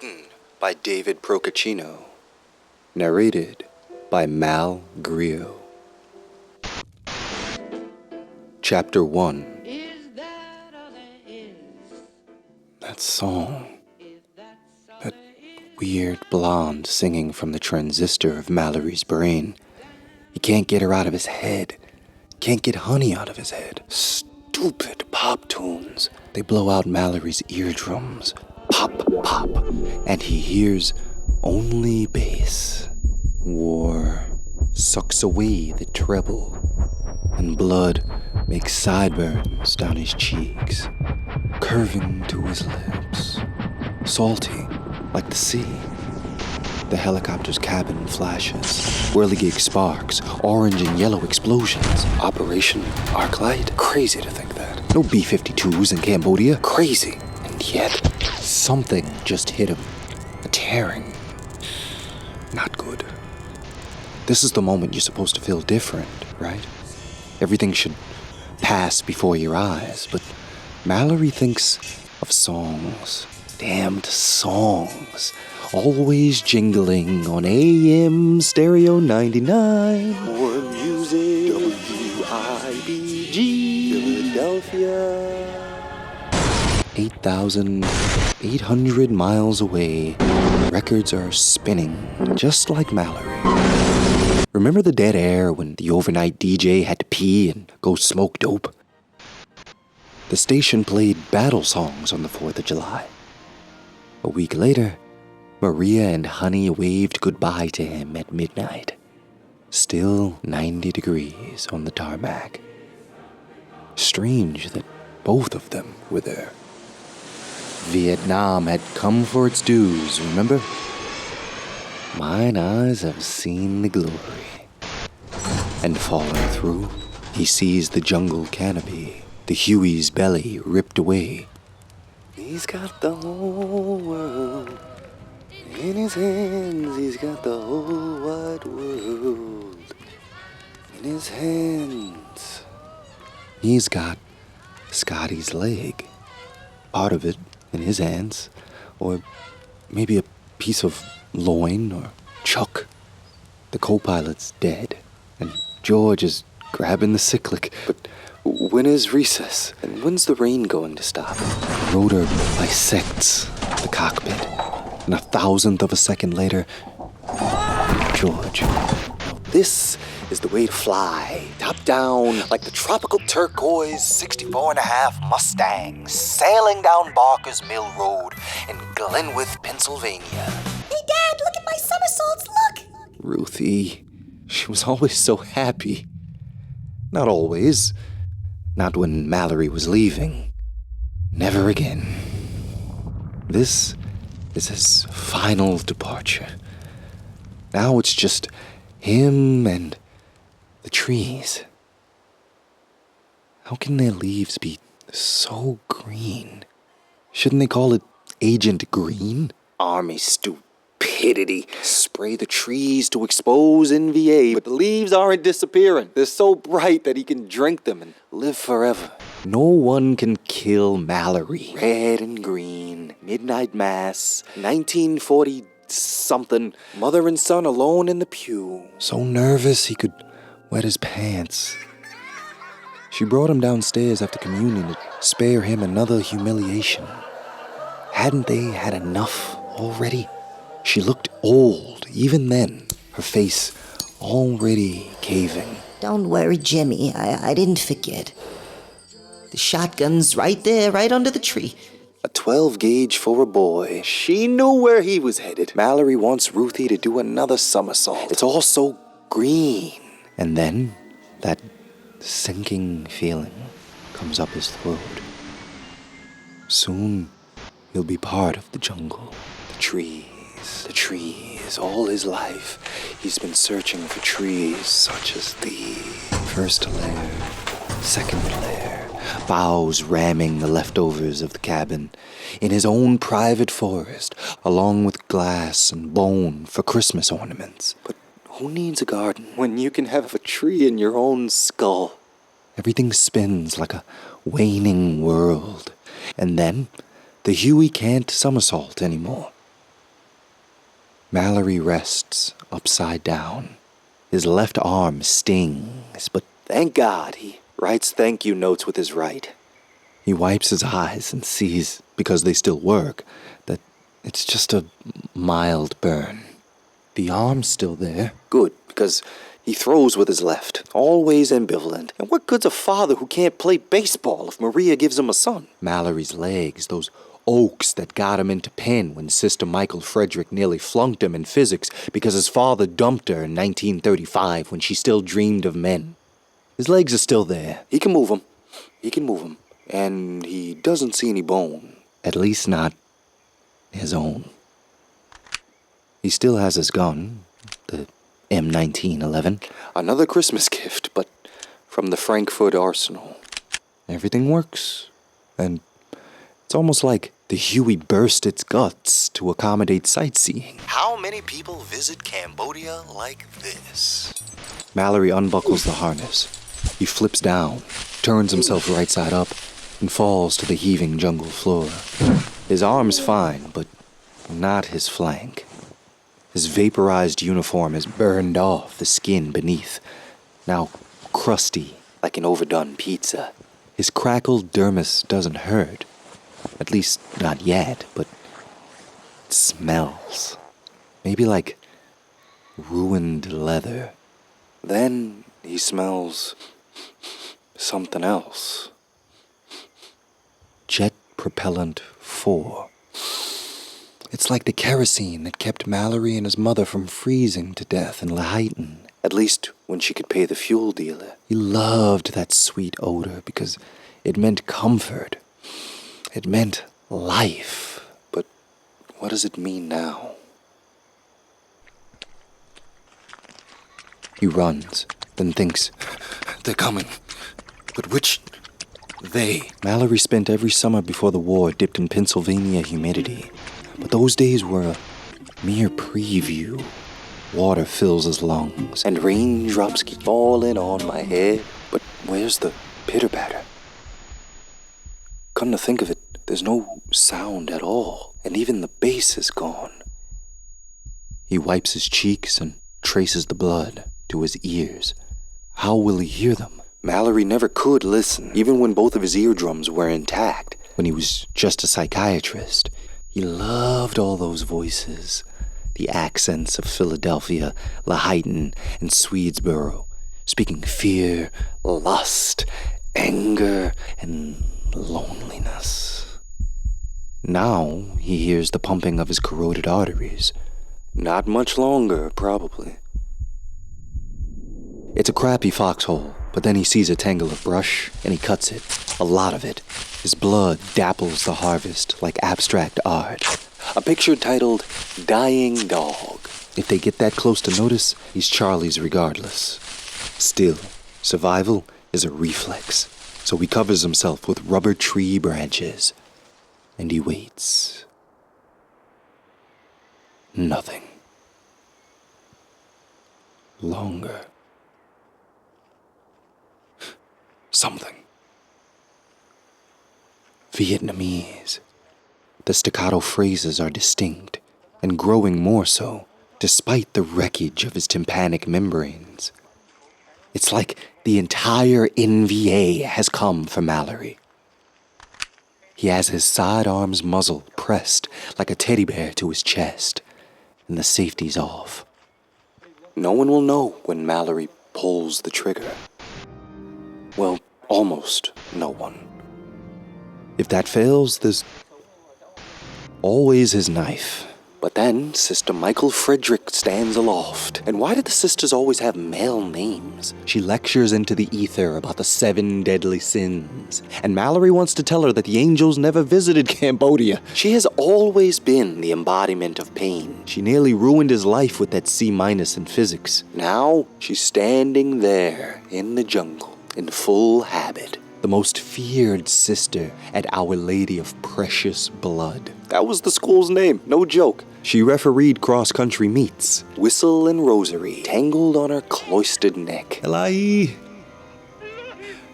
Written by David Procaccino. Narrated by Mal Grio. Chapter 1. That song. That weird blonde singing from the transistor of Mallory's brain. He can't get her out of his head. Can't get Honey out of his head. Stupid pop tunes. They blow out Mallory's eardrums. Pop, pop. And he hears only bass. War sucks away the treble. And blood makes sideburns down his cheeks, curving to his lips. Salty, like the sea. The helicopter's cabin flashes, whirligig sparks, orange and yellow explosions. Operation Arclight? Crazy to think that. No B-52s in Cambodia. Crazy. And yet, something just hit him. A tearing. Not good. This is the moment you're supposed to feel different, right? Everything should pass before your eyes, but Mallory thinks of songs. Damned songs. Always jingling on AM Stereo 99. More music, WIBG, Philadelphia. 8,800 miles away, records are spinning, just like Mallory. Remember the dead air when the overnight DJ had to pee and go smoke dope? The station played battle songs on the 4th of July. A week later, Maria and Honey waved goodbye to him at midnight. Still 90 degrees on the tarmac. Strange that both of them were there. Vietnam had come for its dues, remember? Mine eyes have seen the glory. And falling through, he sees the jungle canopy, the Huey's belly ripped away. He's got the whole world in his hands. He's got the whole wide world in his hands. He's got Scotty's leg, part of it in his hands, or maybe a piece of loin or chuck. The co-pilot's dead, and George is grabbing the cyclic. But when is recess? And when's the rain going to stop? The rotor bisects the cockpit, and 1,000th of a second later, George. Now this is the way to fly. Top down, like the tropical turquoise 64.5 Mustang, sailing down Barker's Mill Road in Glenwith, Pennsylvania. Hey, Dad, look at my somersaults, look! Ruthie, she was always so happy. Not always. Not when Mallory was leaving. Never again. This is his final departure. Now it's just him and the trees. How can their leaves be so green? Shouldn't they call it Agent Green? Army stupidity. Spray the trees to expose NVA, but the leaves aren't disappearing. They're so bright that he can drink them and live forever. No one can kill Mallory. Red and green, midnight mass, 1940-something, mother and son alone in the pew. So nervous he could wet his pants. She brought him downstairs after communion to spare him another humiliation. Hadn't they had enough already? She looked old, even then, her face already caving. Don't worry, Jimmy, I didn't forget. The shotgun's right there, right under the tree. A 12 gauge for a boy. She knew where he was headed. Mallory wants Ruthie to do another somersault. It's all so green. And then, that sinking feeling comes up his throat. Soon, he'll be part of the jungle. The trees, all his life. He's been searching for trees such as these. First layer, second layer, boughs ramming the leftovers of the cabin. In his own private forest, along with glass and bone for Christmas ornaments. But who needs a garden when you can have a tree in your own skull? Everything spins like a waning world. And then, the Huey can't somersault anymore. Mallory rests upside down. His left arm stings, but thank God he writes thank you notes with his right. He wipes his eyes and sees, because they still work, that it's just a mild burn. The arm's still there. Good, because he throws with his left, always ambivalent. And what good's a father who can't play baseball if Maria gives him a son? Mallory's legs, those oaks that got him into Penn when Sister Michael Frederick nearly flunked him in physics because his father dumped her in 1935 when she still dreamed of men. His legs are still there. He can move them. And he doesn't see any bone. At least not his own. He still has his gun, the M1911. Another Christmas gift, but from the Frankfurt Arsenal. Everything works, and it's almost like the Huey burst its guts to accommodate sightseeing. How many people visit Cambodia like this? Mallory unbuckles the harness. He flips down, turns himself right side up, and falls to the heaving jungle floor. His arm's fine, but not his flank. His vaporized uniform has burned off the skin beneath, now crusty like an overdone pizza. His crackled dermis doesn't hurt, at least not yet, but it smells. Maybe like ruined leather. Then he smells something else. Jet Propellant 4. It's like the kerosene that kept Mallory and his mother from freezing to death in Laheyton. At least when she could pay the fuel dealer. He loved that sweet odor because it meant comfort. It meant life. But what does it mean now? He runs, then thinks, they're coming. But which they? Mallory spent every summer before the war dipped in Pennsylvania humidity. But those days were a mere preview. Water fills his lungs, and raindrops keep falling on my head. But where's the pitter-patter? Come to think of it, there's no sound at all, and even the bass is gone. He wipes his cheeks and traces the blood to his ears. How will he hear them? Mallory never could listen, even when both of his eardrums were intact. When he was just a psychiatrist, he loved all those voices. The accents of Philadelphia, Laheyton, and Swedesboro, speaking fear, lust, anger, and loneliness. Now he hears the pumping of his corroded arteries. Not much longer, probably. It's a crappy foxhole, but then he sees a tangle of brush, and he cuts it. A lot of it. His blood dapples the harvest like abstract art. A picture titled, Dying Dog. If they get that close to notice, he's Charlie's regardless. Still, survival is a reflex, so he covers himself with rubber tree branches. And he waits. Nothing. Longer. Something. Vietnamese. The staccato phrases are distinct, and growing more so, despite the wreckage of his tympanic membranes. It's like the entire NVA has come for Mallory. He has his sidearm's muzzle pressed like a teddy bear to his chest, and the safety's off. No one will know when Mallory pulls the trigger. Well, almost no one. If that fails, there's always his knife. But then Sister Michael Frederick stands aloft. And why did the sisters always have male names? She lectures into the ether about the 7 deadly sins. And Mallory wants to tell her that the angels never visited Cambodia. She has always been the embodiment of pain. She nearly ruined his life with that C- in physics. Now she's standing there in the jungle in full habit. The most feared sister at Our Lady of Precious Blood. That was the school's name, no joke. She refereed cross-country meets. Whistle and rosary tangled on her cloistered neck. Elai!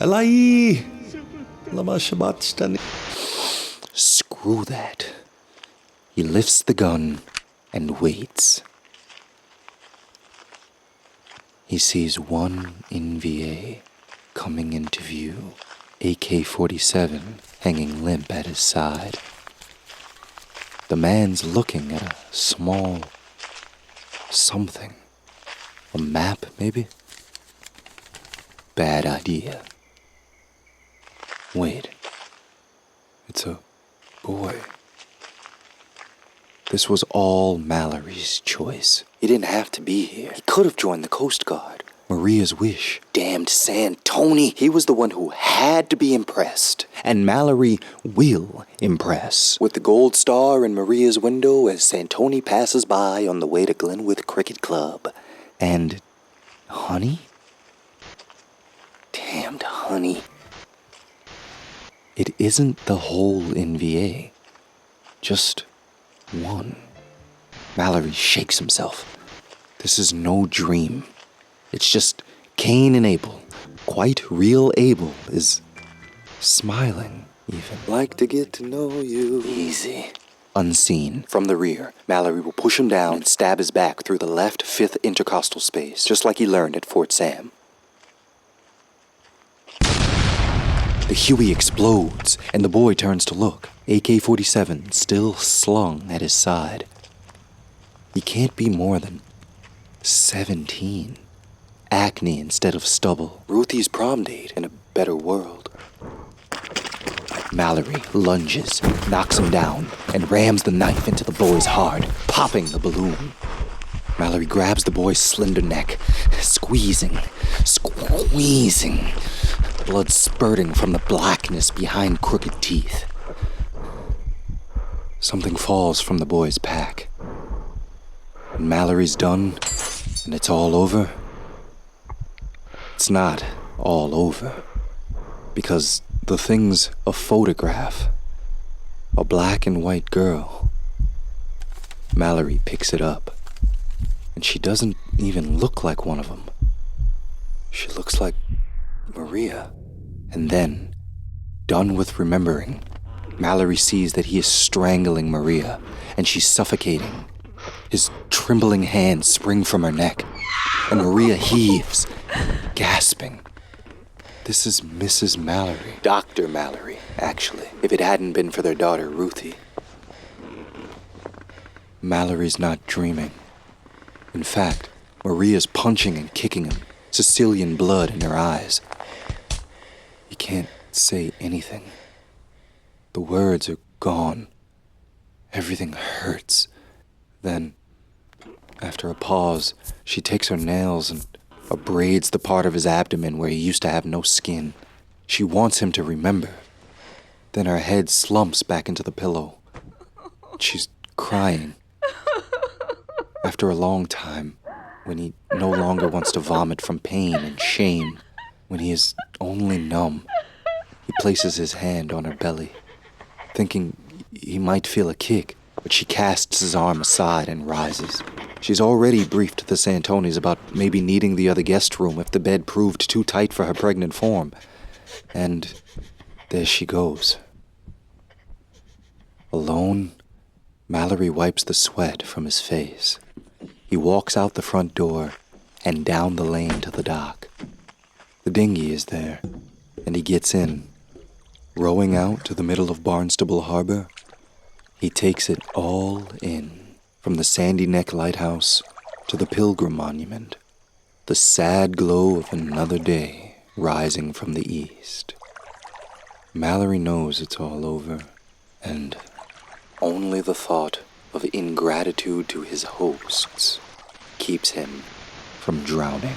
Lama Shabbat Stani. Screw that. He lifts the gun and waits. He sees one NVA coming into view, AK-47 hanging limp at his side. The man's looking at a small something. A map, maybe? Bad idea. Wait. It's a boy. This was all Mallory's choice. He didn't have to be here. He could have joined the Coast Guard. Maria's wish. Damned Santoni. He was the one who had to be impressed. And Mallory will impress. With the gold star in Maria's window as Santoni passes by on the way to Glenwith Cricket Club. And honey? Damned honey. It isn't the whole NVA. Just one. Mallory shakes himself. This is no dream. It's just Cain and Abel. Quite real Abel is smiling, even. Like to get to know you. Easy. Unseen, from the rear, Mallory will push him down and stab his back through the left fifth intercostal space, just like he learned at Fort Sam. The Huey explodes, and the boy turns to look. AK-47 still slung at his side. He can't be more than 17. Acne instead of stubble. Ruthie's prom date in a better world. Mallory lunges, knocks him down, and rams the knife into the boy's heart, popping the balloon. Mallory grabs the boy's slender neck, squeezing, blood spurting from the blackness behind crooked teeth. Something falls from the boy's pack. When Mallory's done, and it's all over, it's not all over. Because the thing's a photograph. A black and white girl. Mallory picks it up. And she doesn't even look like one of them. She looks like Maria. And then, done with remembering, Mallory sees that he is strangling Maria, and she's suffocating. His trembling hands spring from her neck, and Maria heaves, gasping. This is Mrs. Mallory. Dr. Mallory, actually, if it hadn't been for their daughter, Ruthie. Mallory's not dreaming. In fact, Maria's punching and kicking him, Sicilian blood in her eyes. He can't say anything. The words are gone. Everything hurts. Then, after a pause, she takes her nails and abrades the part of his abdomen where he used to have no skin. She wants him to remember. Then her head slumps back into the pillow. She's crying. After a long time, when he no longer wants to vomit from pain and shame, when he is only numb, he places his hand on her belly, thinking he might feel a kick, but she casts his arm aside and rises. She's already briefed the Santonis about maybe needing the other guest room if the bed proved too tight for her pregnant form. And there she goes. Alone, Mallory wipes the sweat from his face. He walks out the front door and down the lane to the dock. The dinghy is there, and he gets in. Rowing out to the middle of Barnstable Harbor, he takes it all in, from the Sandy Neck Lighthouse to the Pilgrim Monument, the sad glow of another day rising from the east. Mallory knows it's all over, and only the thought of ingratitude to his hosts keeps him from drowning.